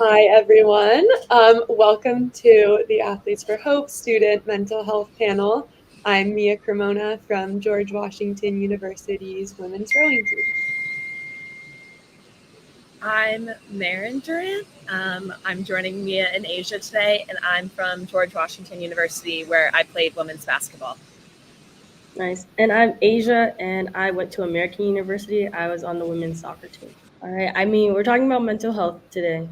Hi, everyone. Welcome to the Athletes for Hope Student Mental Health Panel. I'm Mia Cremona from George Washington University's Women's Rowing Team. I'm Maren Durant. I'm joining Mia and Asia today, and I'm from George Washington University, where I played women's basketball. Nice. And I'm Asia, and I went to American University. I was on the women's soccer team. All right. We're talking about mental health today.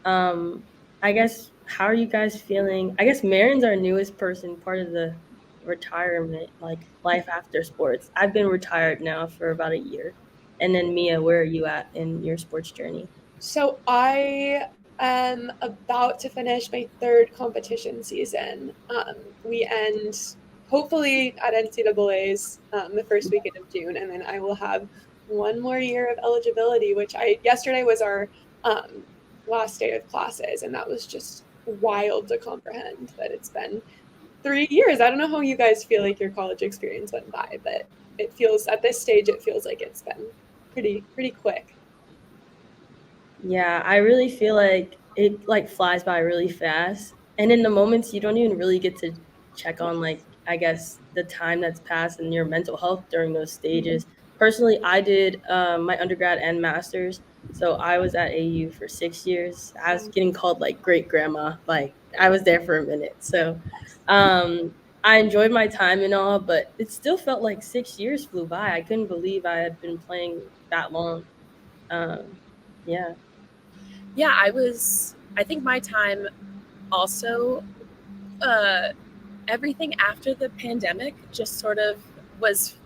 Um, I guess, how are you guys feeling? I guess Marin's our newest person, part of the retirement, like life after sports. I've been retired now for about a year. And then Mia, where are you at in your sports journey? So I am about to finish my third competition season. We end hopefully at NCAA's the first weekend of June, and then I will have one more year of eligibility. Yesterday was our last day of classes, and that was just wild to comprehend that it's been 3 years. I don't know how you guys feel like your college experience went by, but it feels at this stage it feels like it's been pretty quick. Yeah, I really feel like it like flies by really fast. And in the moments you don't even really get to check on like I guess the time that's passed and your mental health during those stages. Personally, I did my undergrad and masters. So I was at AU for 6 years. I was getting called like great grandma. Like I was there for a minute. So I enjoyed my time and all, but it still felt like 6 years flew by. I couldn't believe I had been playing that long. Um, yeah. Yeah, I think my time also, uh, everything after the pandemic just sort of was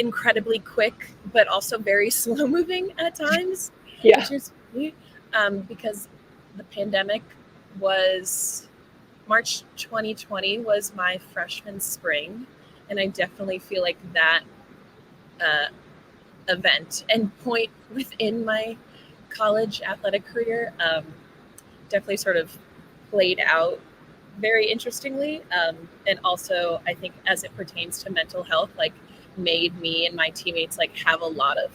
incredibly quick, but also very slow moving at times, Yeah. which is funny because the pandemic was March 2020 was my freshman spring, and I definitely feel like that uh, event and point within my college athletic career definitely sort of played out very interestingly. And also, I think as it pertains to mental health, like made me and my teammates like have a lot of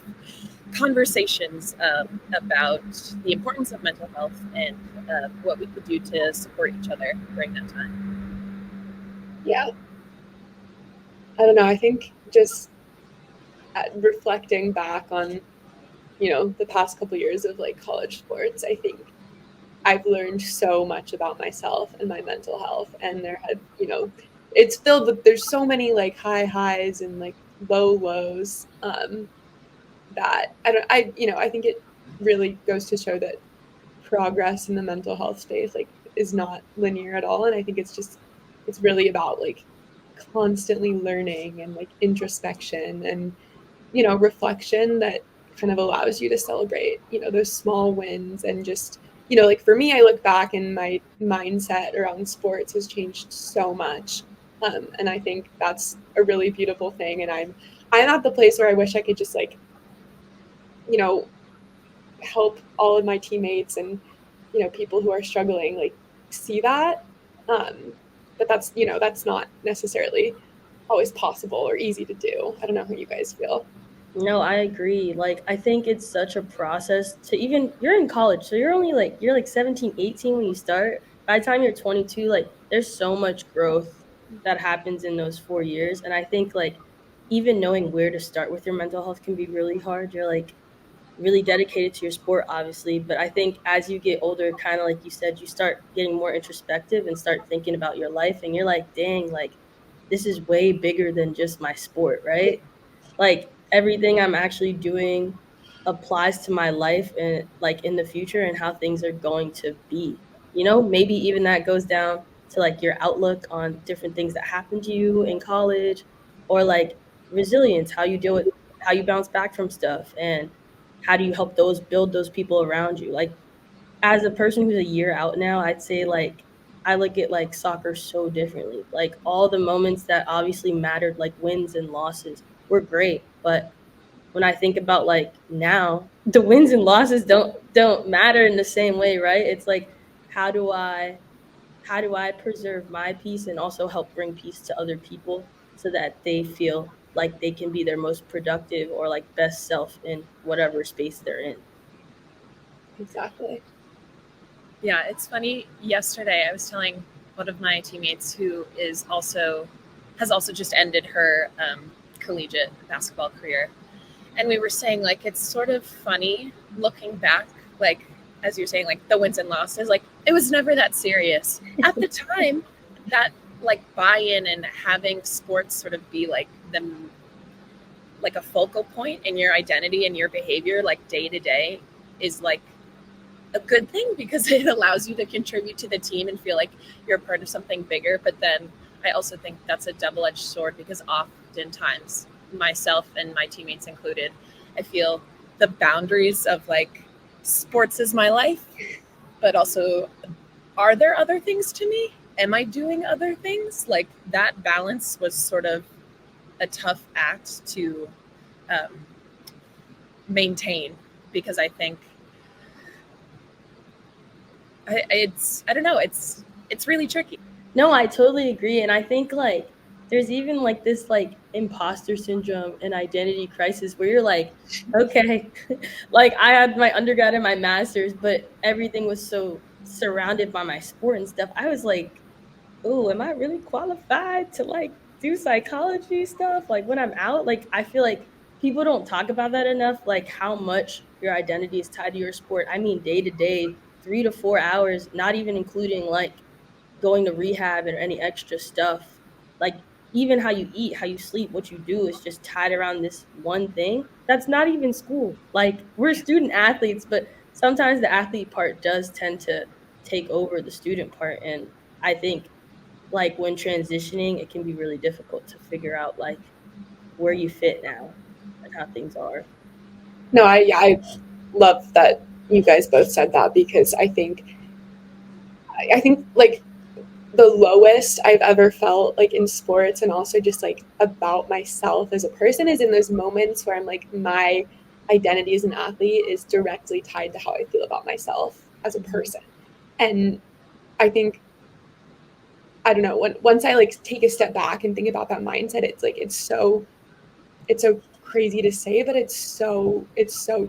conversations about the importance of mental health and what we could do to support each other during that time. Yeah. I don't know. I think just reflecting back on, the past couple years of like college sports, I think I've learned so much about myself and my mental health. And it's filled with, there's so many like high highs and like low lows that I think it really goes to show that progress in the mental health space like is not linear at all. And I think it's really about like constantly learning and like introspection and reflection that kind of allows you to celebrate those small wins. And just like for me, I look back and my mindset around sports has changed so much. And I think that's a really beautiful thing. And I'm at the place where I wish I could just like you know help all of my teammates and people who are struggling like see that. But that's not necessarily always possible or easy to do. I don't know how you guys feel. No, I agree. Like, I think it's such a process to even, you're in college, so you're like 17, 18 when you start. By the time you're 22, like, there's so much growth that happens in those 4 years. And I think, like, even knowing where to start with your mental health can be really hard. You're like really dedicated to your sport, obviously. But I think as you get older, kind of like you said, you start getting more introspective and start thinking about your life. And you're like, dang, like, this is way bigger than just my sport, right? Like everything I'm actually doing applies to my life and like in the future and how things are going to be. Maybe even that goes down to like your outlook on different things that happen to you in college or like resilience, how you deal with how you bounce back from stuff and how do you help those build those people around you. Like as a person who's a year out now, I'd say like I look at like soccer so differently. Like all the moments that obviously mattered, like wins and losses, were great. But when I think about like now, the wins and losses don't matter in the same way, right? It's like how do I how do I preserve my peace and also help bring peace to other people so that they feel like they can be their most productive or like best self in whatever space they're in. Exactly. Yeah, it's funny. Yesterday, I was telling one of my teammates who has also just ended her collegiate basketball career, and we were saying like it's sort of funny looking back, like as you're saying, like the wins and losses, like it was never that serious at the time. That like buy-in and having sports sort of be like them like a focal point in your identity and your behavior, like day to day, is like a good thing because it allows you to contribute to the team and feel like you're a part of something bigger. But then I also think that's a double-edged sword because oftentimes, myself and my teammates included, I feel the boundaries of like sports is my life, but also are there other things to me? Am I doing other things? Like that balance was sort of a tough act to um, maintain because I think I don't know, it's really tricky. No, I totally agree. And I think like there's even like this like imposter syndrome and identity crisis where you're like, okay, like I had my undergrad and my master's, but everything was so surrounded by my sport and stuff. I was like, oh, am I really qualified to like do psychology stuff? Like when I'm out, like I feel like people don't talk about that enough, like how much your identity is tied to your sport. I mean, day to day, 3 to 4 hours, not even including like going to rehab and any extra stuff. Like even how you eat, how you sleep, what you do is just tied around this one thing. That's not even school. Like we're student athletes, but sometimes the athlete part does tend to take over the student part. And I think like when transitioning, it can be really difficult to figure out like where you fit now and how things are. No, I love that you guys both said that because I think like the lowest I've ever felt like in sports and also just like about myself as a person is in those moments where I'm like my identity as an athlete is directly tied to how I feel about myself as a person. And I think I don't know, once I like take a step back and think about that mindset, it's like it's so crazy to say, but it's so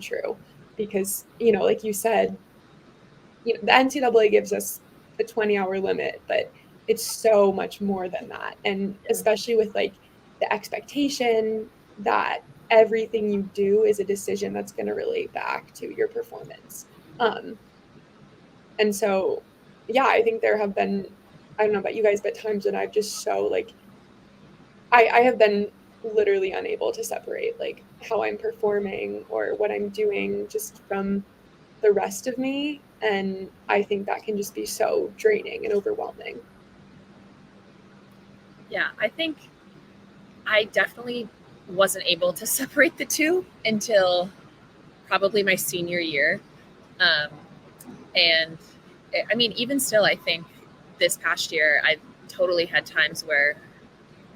true because, you know, like you said, you know, the NCAA gives us a 20-hour limit, but it's so much more than that. And especially with like the expectation that everything you do is a decision that's going to relate back to your performance. Um, and so, yeah, I think there have been, I don't know about you guys, but times when I've just so like, I have been literally unable to separate like how I'm performing or what I'm doing just from the rest of me. And I think that can just be so draining and overwhelming. Yeah, I think I definitely wasn't able to separate the two until probably my senior year. Um, and I mean, even still, I think this past year, I totally had times where,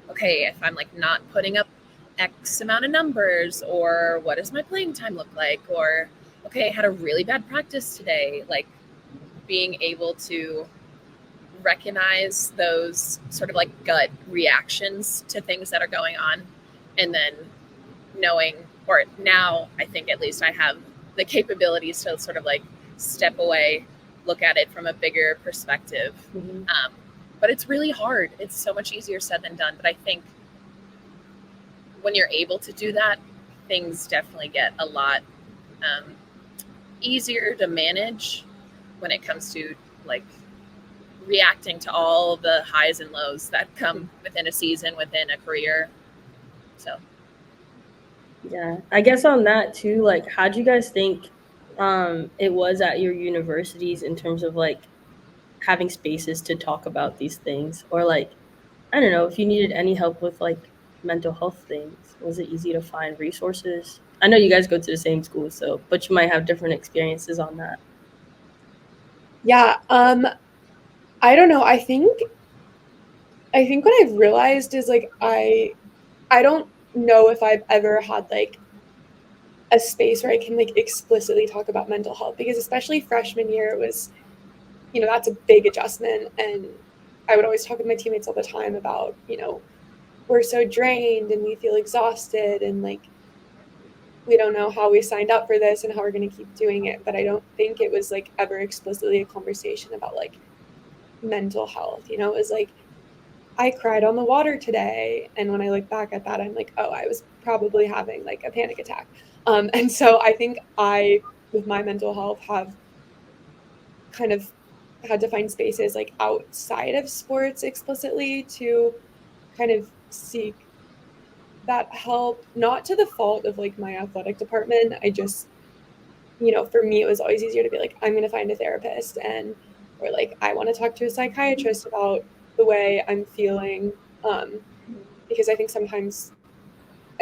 okay, if I'm like not putting up X amount of numbers, or what does my playing time look like, or okay, I had a really bad practice today, like being able to recognize those sort of like gut reactions to things that are going on, and then knowing, or now I think at least I have the capabilities to sort of like step away, look at it from a bigger perspective. Mm-hmm. But it's really hard. It's so much easier said than done. But I think when you're able to do that, things definitely get a lot um, easier to manage when it comes to like reacting to all the highs and lows that come within a season, within a career. So Yeah, I guess on that too, like, how do you guys think it was at your universities in terms of like having spaces to talk about these things, or like, I don't know, if you needed any help with like mental health things, was it easy to find resources? I know you guys go to the same school, so but you might have different experiences on that. Yeah, I don't know. I think what I've realized is like I don't know if I've ever had like a space where I can like explicitly talk about mental health because especially freshman year it was, you know, that's a big adjustment. And I would always talk with my teammates all the time about, you know, we're so drained and we feel exhausted and like we don't know how we signed up for this and how we're going to keep doing it. But I don't think it was like ever explicitly a conversation about like mental health. You know, it was like, I cried on the water today. And when I look back at that, I'm like, oh, I was probably having like a panic attack. And so I think I, with my mental health, have kind of had to find spaces like outside of sports explicitly to kind of seek that help, not to the fault of like my athletic department. I just, you know, for me, it was always easier to be like, I'm going to find a therapist, and, or like, I want to talk to a psychiatrist about the way I'm feeling. Because I think sometimes,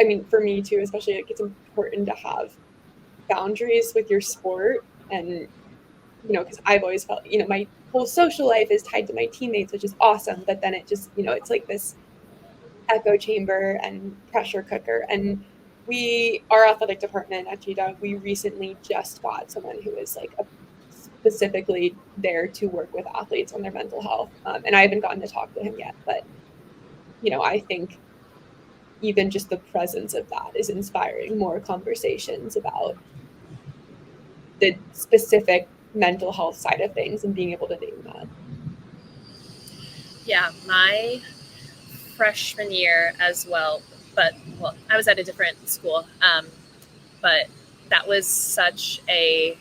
I mean, for me too, especially, like, it's important to have boundaries with your sport. And, you know, because I've always felt, you know, my whole social life is tied to my teammates, which is awesome. But then it just, you know, it's like this echo chamber and pressure cooker. And our athletic department at GW, we recently just got someone who is like specifically there to work with athletes on their mental health. And I haven't gotten to talk to him yet, but, you know, I think even just the presence of that is inspiring more conversations about the specific mental health side of things and being able to name that. Yeah, my freshman year as well, but well, I was at a different school, but that was such a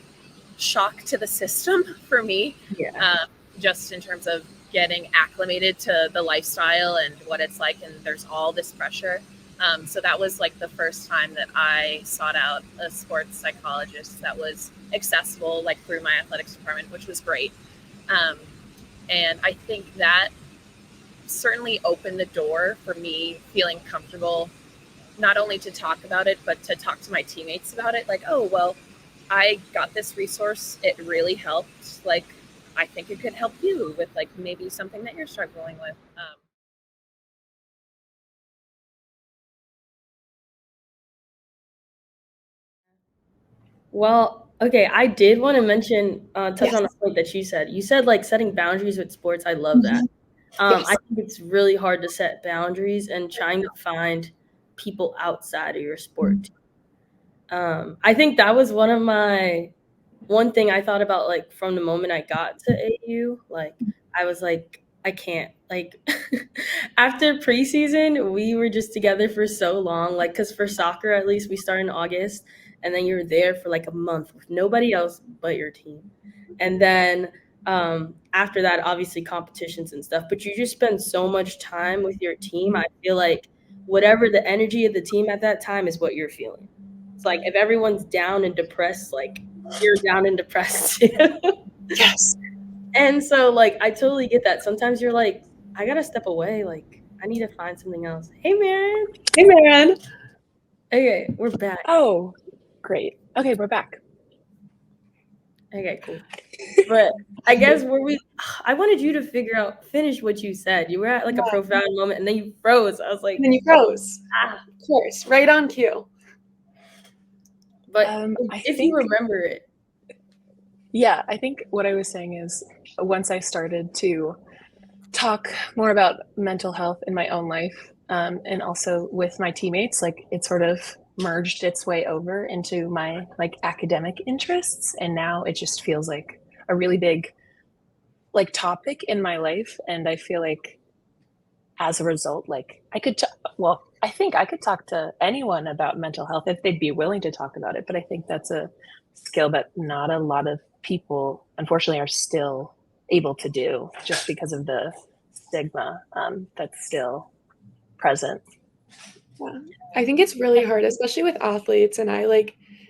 shock to the system for me. Yeah. Just in terms of getting acclimated to the lifestyle and what it's like, and there's all this pressure. So that was like the first time that I sought out a sports psychologist that was accessible, like through my athletics department, which was great. And I think that certainly opened the door for me feeling comfortable, not only to talk about it, but to talk to my teammates about it. Like, oh, well, I got this resource. It really helped. Like, I think it could help you with like maybe something that you're struggling with. Well, okay, I did want to mention, touch Yes. on a point that you said. You said like setting boundaries with sports. I love that. Mhm. Yes. I think it's really hard to set boundaries and trying to find people outside of your sport. I think that was one thing I thought about, like, from the moment I got to AU. Like, I was like, I can't, like, after preseason, we were just together for so long, like, because for soccer, at least, we start in August, and then you're there for like a month with nobody else but your team. And then after that, obviously, competitions and stuff, but you just spend so much time with your team. I feel like whatever the energy of the team at that time is what you're feeling. It's like if everyone's down and depressed, like you're down and depressed too. Yes. And so, like, I totally get that. Sometimes you're like, I gotta step away. Like, I need to find something else. Hey, Maren. Hey, Maren. Okay, we're back. Oh, great. Okay, we're back. Okay, cool. But I guess I wanted you to finish what you said. You were at like a profound moment and then you froze. I was like, And then you froze. ah. Of course, right on cue. But I if think, you remember it. yeah, I think what I was saying is once I started to talk more about mental health in my own life, and also with my teammates, like it sort of merged its way over into my like academic interests, and now it just feels like a really big like topic in my life. And I feel like as a result, like I think I could talk to anyone about mental health if they'd be willing to talk about it. But I think that's a skill that not a lot of people, unfortunately, are still able to do just because of the stigma that's still present. Yeah. I think it's really hard, especially with athletes. And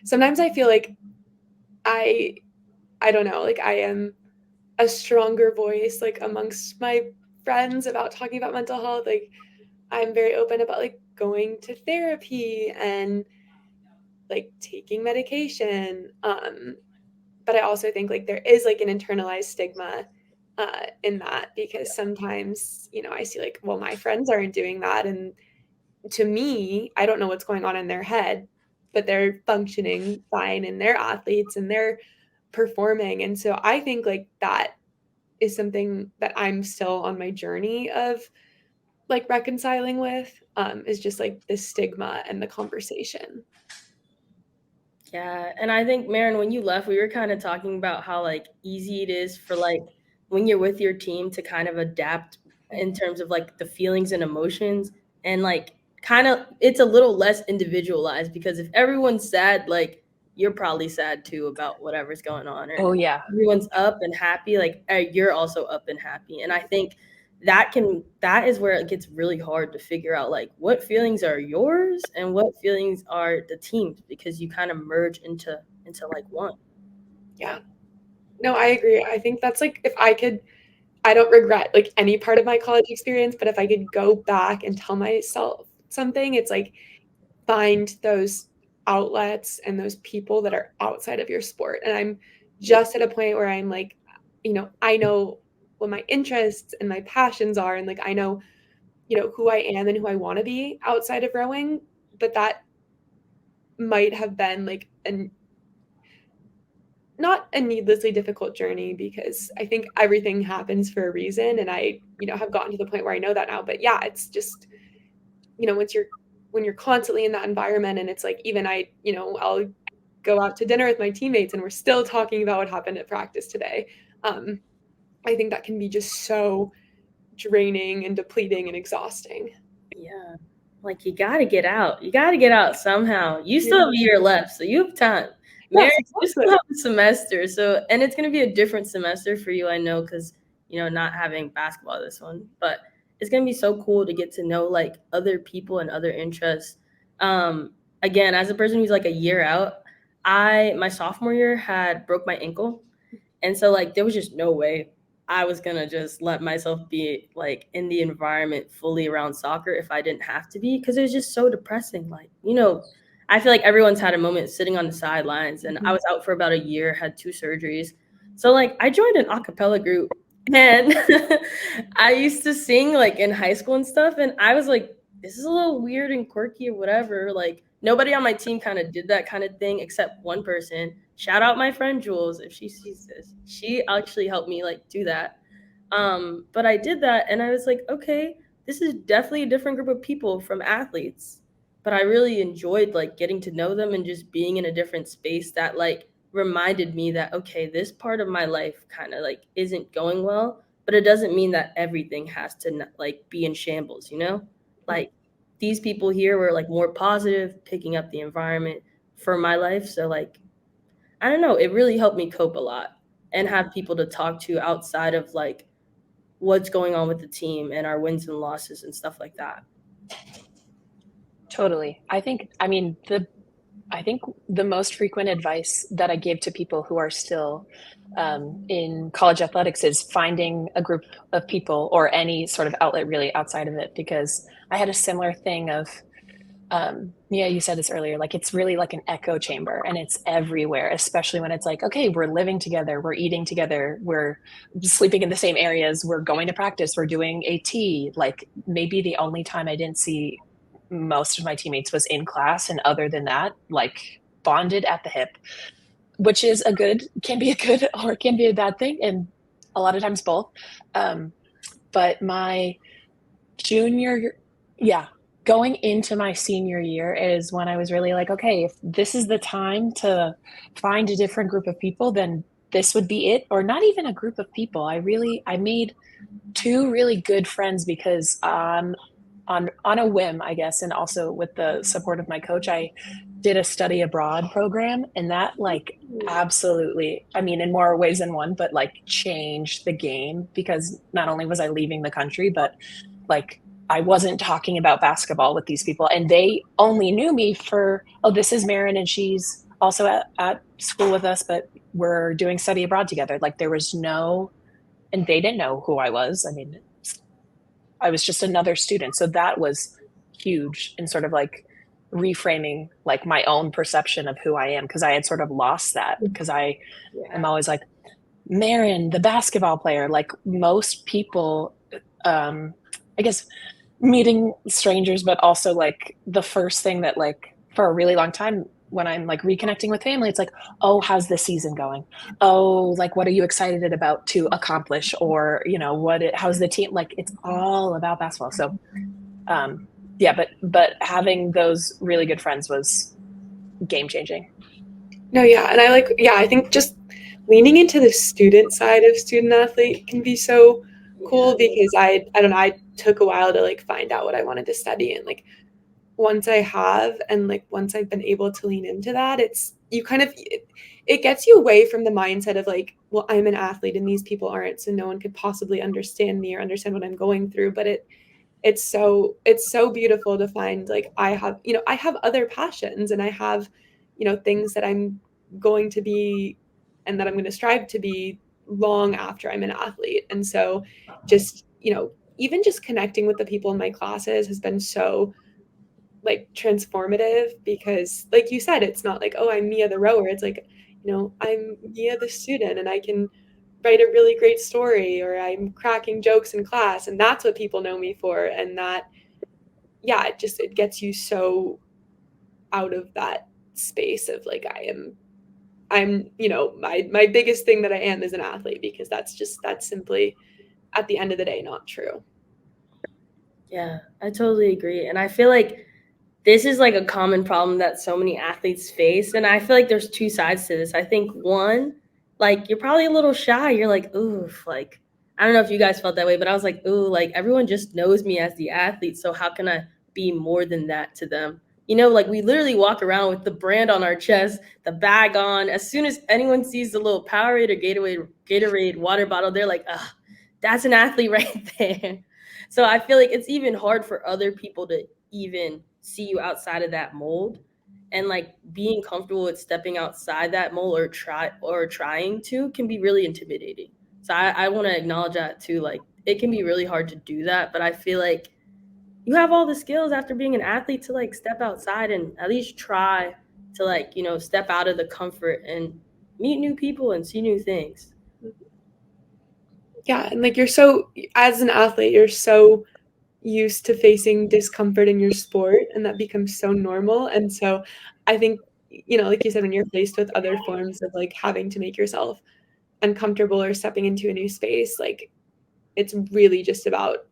sometimes I feel like I, I don't know, like I am a stronger voice, like amongst my friends about talking about mental health. Like I'm very open about like going to therapy and like taking medication. But I also think like there is like an internalized stigma in that, because sometimes, you know, I see like, well, my friends aren't doing that. And to me, I don't know what's going on in their head, but they're functioning fine and they're athletes and they're performing. And so I think like that is something that I'm still on my journey of like reconciling with, is just like the stigma and the conversation. Yeah, and I think Maren, when you left, we were kind of talking about how like easy it is for like when you're with your team to kind of adapt in terms of like the feelings and emotions, and like kind of it's a little less individualized because if everyone's sad, like you're probably sad too about whatever's going on, or Oh yeah. everyone's up and happy, like you're also up and happy. And I think that is where it gets really hard to figure out like what feelings are yours and what feelings are the team's, because you kind of merge into like one. Yeah. No, I agree. I think that's like if I could, I don't regret like any part of my college experience, but if I could go back and tell myself something, it's like find those outlets and those people that are outside of your sport. And I'm just at a point where I'm like, I know what my interests and my passions are. And like, I know, who I am and who I want to be outside of rowing. But that might have been like not a needlessly difficult journey because I think everything happens for a reason. And I, have gotten to the point where I know that now. But yeah, it's just, when you're constantly in that environment and it's like even I'll go out to dinner with my teammates and we're still talking about what happened at practice today. I think that can be just so draining and depleting and exhausting. Yeah, like you got to get out. You got to get out somehow. You still have a year left, so you have time. Mary, Yes, you still have a semester, so and it's gonna be a different semester for you, I know, because not having basketball this one, but it's gonna be so cool to get to know like other people and other interests. Again, as a person who's like a year out, I my sophomore year had broke my ankle, and so like there was just no way I was gonna just let myself be like in the environment fully around soccer if I didn't have to be, because it was just so depressing. Like, I feel like everyone's had a moment sitting on the sidelines, and I was out for about a year, had 2 surgeries. So like I joined an a cappella group, and I used to sing like in high school and stuff, and I was like, this is a little weird and quirky or whatever. Like nobody on my team kind of did that kind of thing except one person. Shout out my friend Jules if she sees this. She actually helped me like do that. But I did that and I was like, okay, this is definitely a different group of people from athletes. But I really enjoyed like getting to know them and just being in a different space that like reminded me that okay, this part of my life kind of like isn't going well, but it doesn't mean that everything has to like be in shambles, Like these people here were like more positive, picking up the environment for my life. So like I don't know, it really helped me cope a lot and have people to talk to outside of like what's going on with the team and our wins and losses and stuff like that. Totally. I think the most frequent advice that I give to people who are still in college athletics is finding a group of people or any sort of outlet really outside of it, because I had a similar thing of Mia, you said this earlier, like it's really like an echo chamber and it's everywhere, especially when it's like, okay, we're living together, we're eating together, we're sleeping in the same areas, we're going to practice, we're doing AT. Like maybe the only time I didn't see most of my teammates was in class. And other than that, like bonded at the hip, which is can be a good or can be a bad thing. And a lot of times both. But my junior, yeah, going into my senior year is when I was really like, okay, if this is the time to find a different group of people, then this would be it. Or not even a group of people. I made 2 really good friends because on a whim, I guess, and also with the support of my coach, I did a study abroad program, and that like absolutely, I mean, in more ways than one, but like changed the game, because not only was I leaving the country, but like I wasn't talking about basketball with these people, and they only knew me for, oh, this is Maren and she's also at school with us, but we're doing study abroad together. Like there was and they didn't know who I was. I mean, I was just another student. So that was huge in sort of like reframing like my own perception of who I am, because I had sort of lost that, because I am always like, Maren, the basketball player. Like most people, I guess meeting strangers, but also like the first thing that like for a really long time when I'm like reconnecting with family, it's like, oh, how's the season going? Oh, like what are you excited about to accomplish? Or, how's the team? Like it's all about basketball. So yeah, but having those really good friends was game changing. No, yeah. And I think just leaning into the student side of student athlete can be so cool because I don't know, I took a while to like find out what I wanted to study, and like once I have, and like once I've been able to lean into that, it's you kind of it gets you away from the mindset of like, well, I'm an athlete and these people aren't, so no one could possibly understand me or understand what I'm going through. But it's so beautiful to find like I have other passions, and I have, things that I'm going to be and that I'm going to strive to be long after I'm an athlete. And so just, even just connecting with the people in my classes has been so like transformative, because like you said, it's not like, oh, I'm Mia the rower. It's like, I'm Mia the student, and I can write a really great story, or I'm cracking jokes in class, and that's what people know me for. And that, yeah, it gets you so out of that space of like, I'm my biggest thing that I am is an athlete, because that's simply at the end of the day not true. Yeah, I totally agree. And I feel like this is like a common problem that so many athletes face. And I feel like there's two sides to this. I think one, like you're probably a little shy. You're like, oof, like I don't know if you guys felt that way, but I was like, ooh, like everyone just knows me as the athlete. So how can I be more than that to them? Like we literally walk around with the brand on our chest, the bag on. As soon as anyone sees the little Powerade or Gatorade water bottle, they're like, ah, that's an athlete right there. So I feel like it's even hard for other people to even see you outside of that mold, and like being comfortable with stepping outside that mold or trying to can be really intimidating. So I want to acknowledge that too. Like it can be really hard to do that, but I feel like you have all the skills after being an athlete to like step outside and at least try to like, step out of the comfort and meet new people and see new things. Yeah, and like as an athlete, you're so used to facing discomfort in your sport, and that becomes so normal. And so I think, like you said, when you're faced with other forms of like having to make yourself uncomfortable or stepping into a new space, like it's really just about,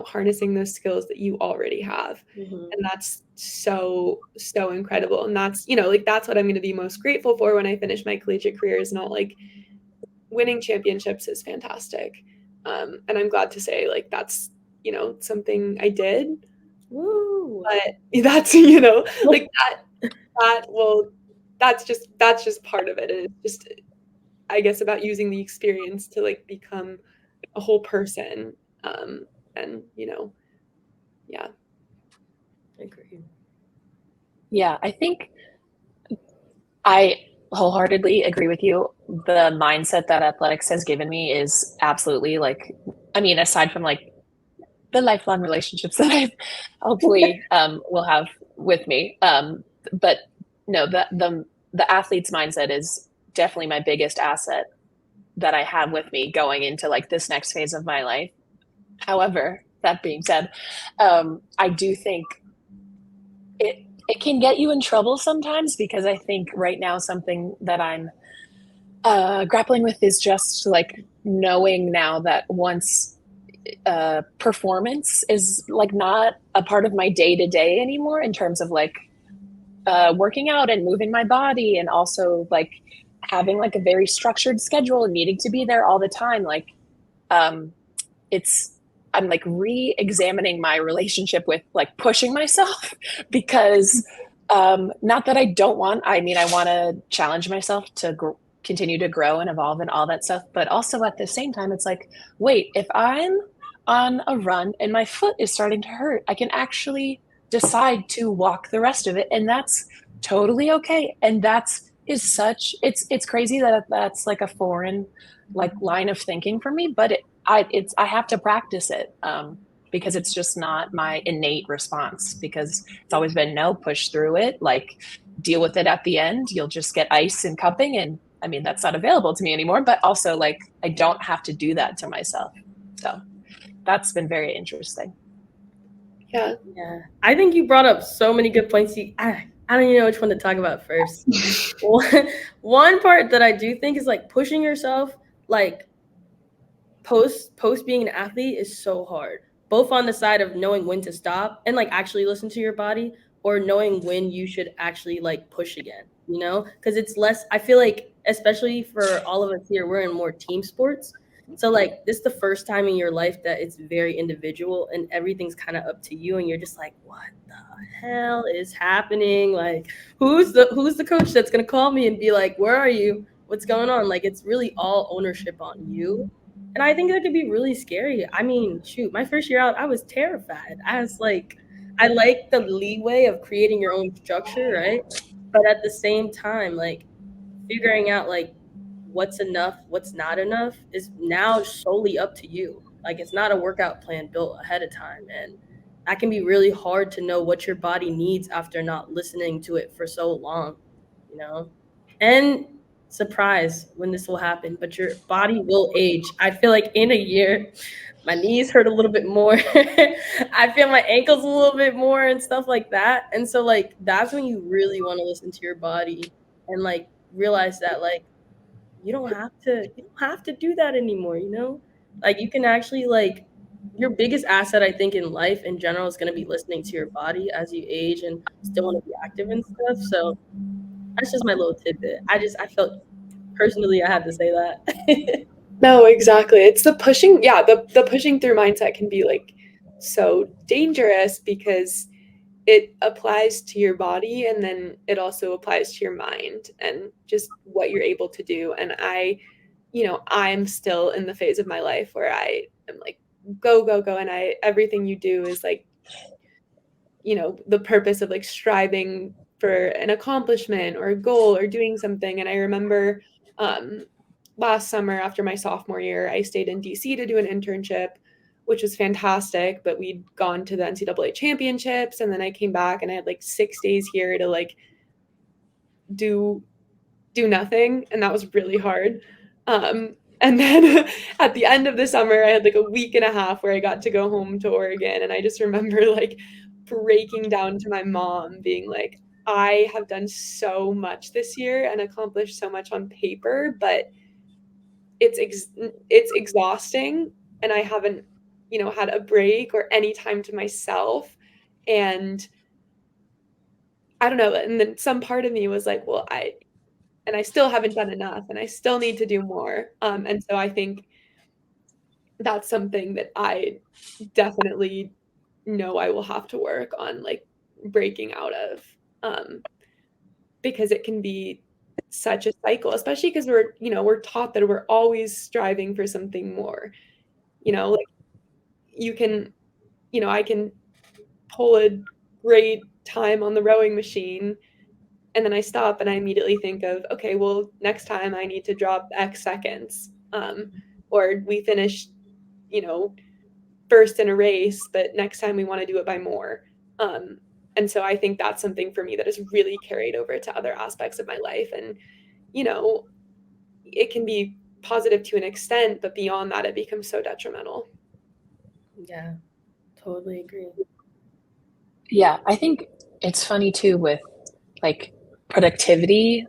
harnessing those skills that you already have. Mm-hmm. And that's so incredible. And that's, like that's what I'm going to be most grateful for when I finish my collegiate career, is not like winning championships is fantastic. And I'm glad to say like that's, something I did. Woo! But that's, like that will that's just part of it. And it's just, I guess, about using the experience to like become a whole person. And yeah. Agreed. Yeah, I think I wholeheartedly agree with you. The mindset that athletics has given me is absolutely like, I mean, aside from like the lifelong relationships that I hopefully will have with me. But no, the athlete's mindset is definitely my biggest asset that I have with me going into like this next phase of my life. However, that being said, I do think it can get you in trouble sometimes, because I think right now something that I'm grappling with is just like knowing now that once performance is like not a part of my day to day anymore, in terms of like working out and moving my body, and also like having like a very structured schedule and needing to be there all the time. Like it's I'm like re-examining my relationship with like pushing myself because not that I don't want, I mean, I want to challenge myself to continue to grow and evolve and all that stuff. But also at the same time, it's like, wait, if I'm on a run and my foot is starting to hurt, I can actually decide to walk the rest of it. And that's totally okay. And it's crazy that that's like a foreign like line of thinking for me, but I have to practice it because it's just not my innate response, because it's always been no, push through it, like deal with it at the end. You'll just get ice and cupping, and I mean that's not available to me anymore, but also like I don't have to do that to myself. So that's been very interesting. Yeah. I think you brought up so many good points. I don't even know which one to talk about first. One part that I do think is like pushing yourself, like post being an athlete, is so hard. Both on the side of knowing when to stop and like actually listen to your body, or knowing when you should actually like push again. you know, because it's less, I feel like, especially for all of us here, we're in more team sports. So like this is the first time in your life that it's very individual and everything's kind of up to you, and you're just like, what the hell is happening? Like who's the coach that's gonna call me and be like, where are you? What's going on? Like it's really all ownership on you. And I think that could be really scary. I mean, shoot, my first year out, I was terrified. I was like, I like the leeway of creating your own structure, right? But at the same time, like figuring out like what's enough, what's not enough is now solely up to you. Like it's not a workout plan built ahead of time. And that can be really hard to know what your body needs after not listening to it for so long, you know? And surprise when this will happen, but your body will age. I feel like in a year, my knees hurt a little bit more. I feel my ankles a little bit more and stuff like that. And so like that's when you really want to listen to your body and like realize that like you don't have to do that anymore, you know? Like you can actually like your biggest asset I think in life in general is going to be listening to your body as you age and still want to be active and stuff. So that's just my little tidbit. I felt personally I had to say that. No, exactly. It's the pushing, yeah, the pushing through mindset can be like so dangerous because it applies to your body and then it also applies to your mind and just what you're able to do. And I'm still in the phase of my life where I am like, go, go, go. And everything you do is like, the purpose of like striving for an accomplishment or a goal or doing something. And I remember last summer after my sophomore year, I stayed in DC to do an internship, which was fantastic. But we'd gone to the NCAA championships, and then I came back and I had like 6 days here to like do nothing, and that was really hard. And then at the end of the summer, I had like a week and a half where I got to go home to Oregon, and I just remember like breaking down to my mom, being like, I have done so much this year and accomplished so much on paper, but it's exhausting, and I haven't, had a break or any time to myself. And I don't know. And then some part of me was like, well, I still haven't done enough and I still need to do more. And so I think that's something that I definitely know I will have to work on, like breaking out of, because it can be such a cycle, especially because we're taught that we're always striving for something more. Like you can, I can pull a great time on the rowing machine, and then I stop and I immediately think of, okay, well, next time I need to drop X seconds. Or we finished, first in a race, but next time we want to do it by more. And so I think that's something for me that has really carried over to other aspects of my life. And, it can be positive to an extent, but beyond that, it becomes so detrimental. Yeah, totally agree. Yeah, I think it's funny too with like productivity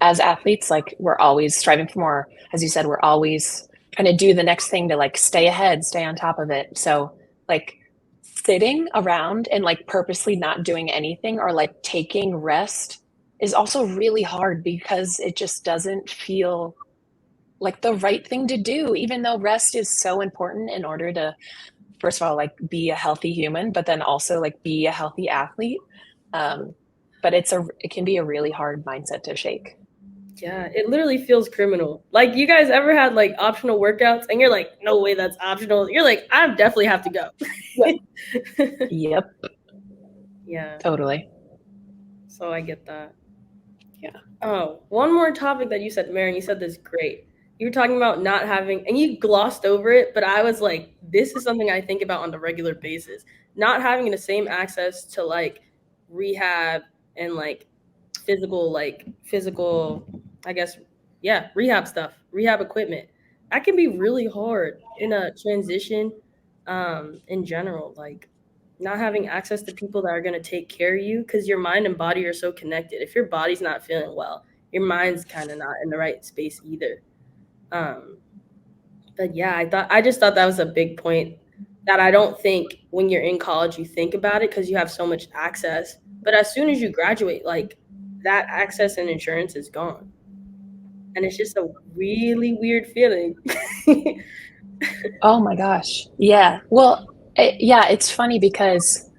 as athletes. Like we're always striving for more. As you said, we're always trying to do the next thing to like stay ahead, stay on top of it. So like sitting around and like purposely not doing anything or like taking rest is also really hard because it just doesn't feel like the right thing to do, even though rest is so important in order to, first of all, like be a healthy human, but then also like be a healthy athlete. But it can be a really hard mindset to shake. Yeah, it literally feels criminal. Like you guys ever had like optional workouts and you're like, no way that's optional. You're like, I definitely have to go. Yep. Yeah. Totally. So I get that. Yeah. Oh, one more topic that you said, Maren, you said this great. You were talking about not having, and you glossed over it, but I was like, this is something I think about on a regular basis. Not having the same access to like rehab and like physical, I guess, yeah, rehab stuff, rehab equipment. That can be really hard in a transition in general. Like not having access to people that are going to take care of you because your mind and body are so connected. If your body's not feeling well, your mind's kind of not in the right space either. But yeah, I just thought that was a big point that I don't think when you're in college you think about it because you have so much access. But as soon as you graduate, like that access and insurance is gone. And it's just a really weird feeling. Oh my gosh. Yeah. Well, it's funny because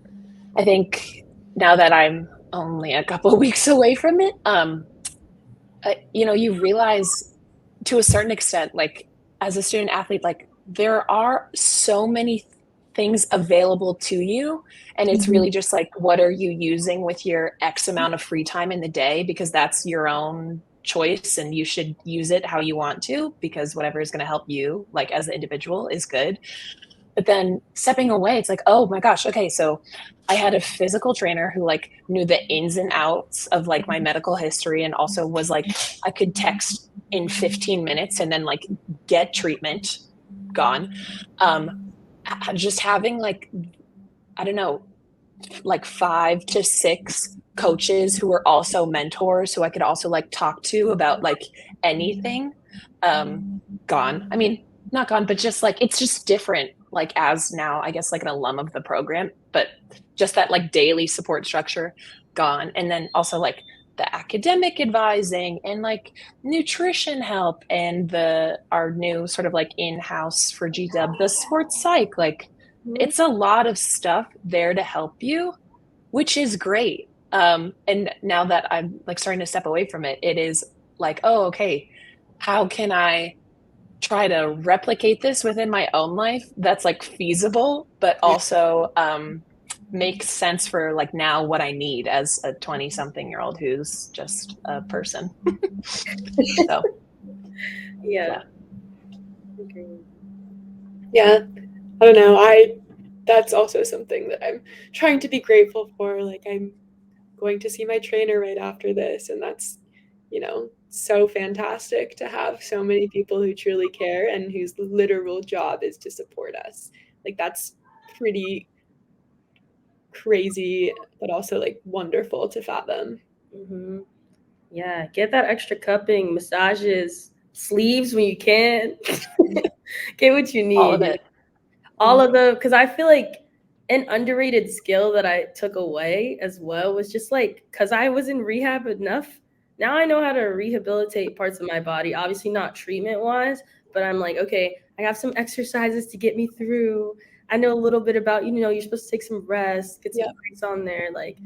I think now that I'm only a couple of weeks away from it, you realize to a certain extent, like as a student athlete, like there are so many things available to you. And it's really just like, what are you using with your X amount of free time in the day? Because that's your own choice and you should use it how you want to, because whatever is going to help you, like as an individual, is good. But then stepping away, it's like, oh my gosh, okay, so I had a physical trainer who like knew the ins and outs of like my medical history and also was like, I could text in 15 minutes and then like get treatment, gone. Just having like, I don't know, like 5 to 6 coaches who were also mentors who I could also like talk to about like anything, gone. I mean, not gone, but just like, it's just different. Like as now, I guess like an alum of the program, but just that like daily support structure, gone. And then also like the academic advising and like nutrition help and our new sort of like in-house for GW, the sports psych, like it's a lot of stuff there to help you, which is great. And now that I'm like starting to step away from it, it is like, oh, okay, how can I try to replicate this within my own life that's like feasible, but also makes sense for like now what I need as a 20-something-year-old who's just a person. So Yeah. Yeah, I don't know. That's also something that I'm trying to be grateful for. Like I'm going to see my trainer right after this, and that's, so fantastic to have so many people who truly care and whose literal job is to support us. Like that's pretty crazy, but also like wonderful to fathom. Mm-hmm. Yeah, get that extra cupping, massages, sleeves when you can. Get what you need. all of it. All of the, because I feel like an underrated skill that I took away as well was just like, because I was in rehab enough, now I know how to rehabilitate parts of my body. Obviously not treatment wise, but I'm like, okay, I have some exercises to get me through. I know a little bit about, you're supposed to take some rest, get some breaks on there. Like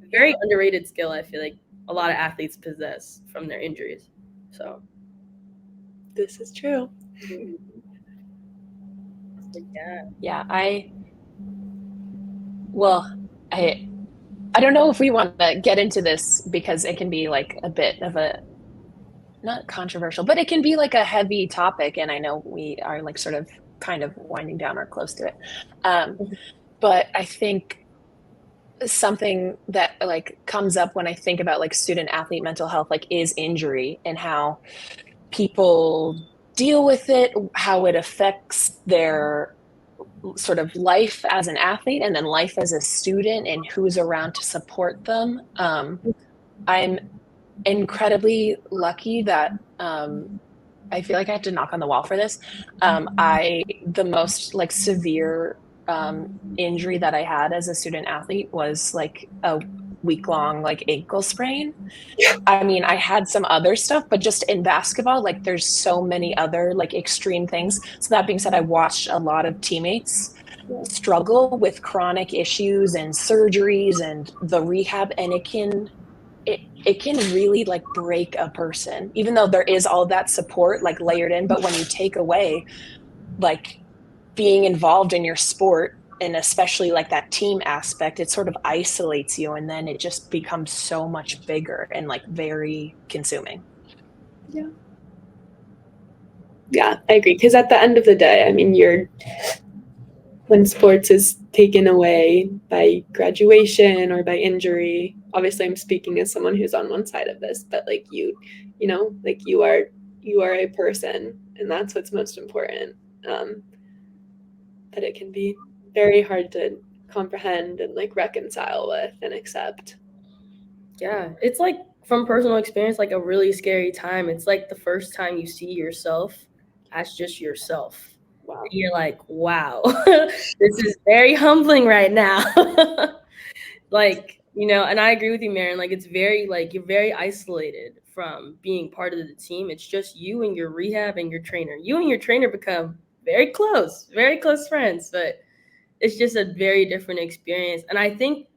very underrated skill, I feel like a lot of athletes possess from their injuries. So this is true. Yeah. I don't know if we want to get into this because it can be like a bit of a, not controversial, but it can be like a heavy topic. And I know we are like sort of kind of winding down or close to it. But I think something that like comes up when I think about like student athlete mental health, like is injury and how people deal with it, how it affects their sort of life as an athlete and then life as a student and who's around to support them. I'm incredibly lucky that I feel like I have to knock on the wall for this. The most like severe injury that I had as a student athlete was like a week-long like ankle sprain. I mean, I had some other stuff, but just in basketball, like there's so many other like extreme things. So that being said, I watched a lot of teammates struggle with chronic issues and surgeries and the rehab, and it can really like break a person, even though there is all that support like layered in. But when you take away like being involved in your sport, and especially like that team aspect, it sort of isolates you, and then it just becomes so much bigger and like very consuming. Yeah, I agree. Because at the end of the day, I mean, when sports is taken away by graduation or by injury, obviously I'm speaking as someone who's on one side of this, but like you are a person, and that's what's most important. But it can be very hard to comprehend and like reconcile with and accept. Yeah, it's like from personal experience, like a really scary time. It's like the first time you see yourself as just yourself. Wow. You're like, wow, this is very humbling right now. Like You know, and I agree with you, Maren. Like, it's very, like, you're very isolated from being part of the team. It's just you and your rehab and your trainer. You and your trainer become very close friends, but it's just a very different experience. And I think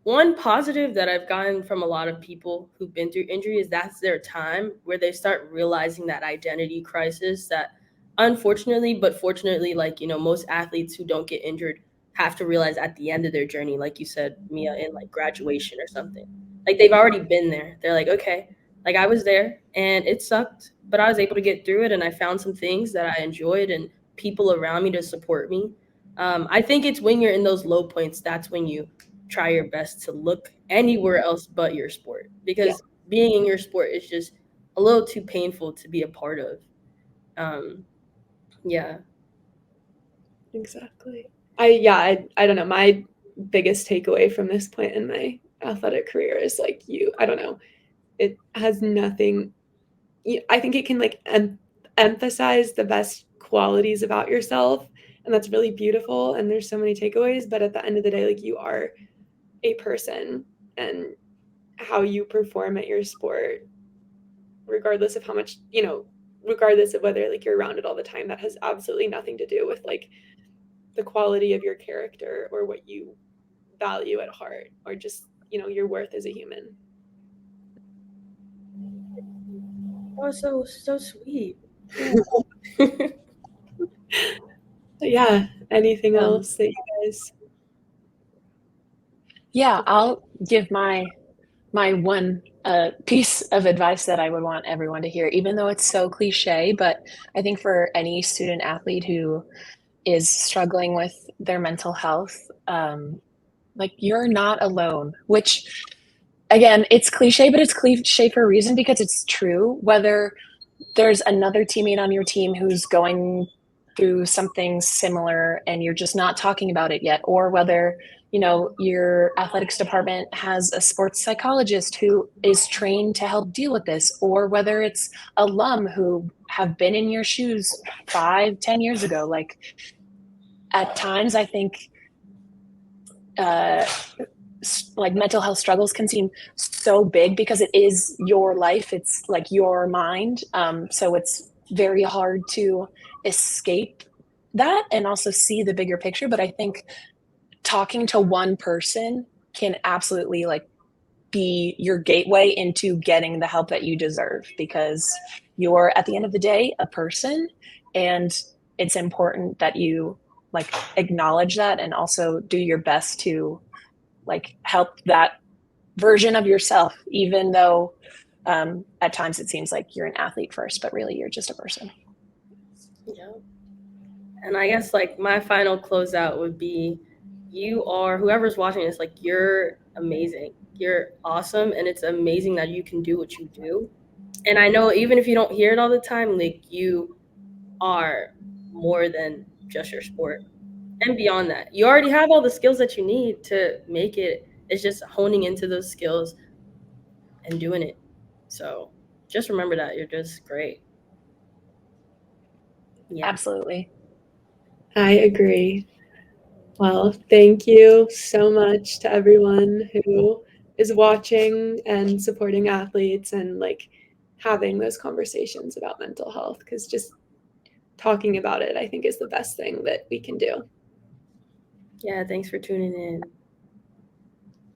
one positive that I've gotten from a lot of people who've been through injury is that's their time where they start realizing that identity crisis that unfortunately, but fortunately, like, you know, most athletes who don't get injured have to realize at the end of their journey, like you said, Mia, in like graduation or something. Like they've already been there. They're like, okay, like I was there and it sucked, but I was able to get through it and I found some things that I enjoyed and people around me to support me. I think it's when you're in those low points, that's when you try your best to look anywhere else but your sport because being in your sport is just a little too painful to be a part of. Yeah. Exactly. I don't know. My biggest takeaway from this point in my athletic career is like I don't know. It has nothing. I think it can like emphasize the best qualities about yourself, and that's really beautiful. And there's so many takeaways, but at the end of the day, like you are a person, and how you perform at your sport, regardless of how much regardless of whether like you're around it all the time, that has absolutely nothing to do with like the quality of your character or what you value at heart or just your worth as a human. Oh, so sweet. Yeah, anything else that you guys? Yeah, I'll give my one piece of advice that I would want everyone to hear, even though it's so cliche. But I think for any student athlete who is struggling with their mental health, like you're not alone. Which, again, it's cliche, but it's cliche for a reason because it's true. Whether there's another teammate on your team who's going through something similar and you're just not talking about it yet, or whether your athletics department has a sports psychologist who is trained to help deal with this, or whether it's alum who have been in your shoes 5-10 years ago. Like at times I think like mental health struggles can seem so big because it is your life, it's like your mind, so it's very hard to escape that and also see the bigger picture. But I think talking to one person can absolutely like be your gateway into getting the help that you deserve, because you're at the end of the day a person, and it's important that you like acknowledge that and also do your best to like help that version of yourself, even though at times it seems like you're an athlete first, but really you're just a person. Yeah. And I guess like my final closeout would be whoever's watching this, like you're amazing. You're awesome. And it's amazing that you can do what you do. And I know even if you don't hear it all the time, like you are more than just your sport. And beyond that, you already have all the skills that you need to make it. It's just honing into those skills and doing it. So just remember that you're just great. Yeah. Absolutely. I agree. Well, thank you so much to everyone who is watching and supporting athletes and like having those conversations about mental health, because just talking about it, I think, is the best thing that we can do. Yeah, thanks for tuning in.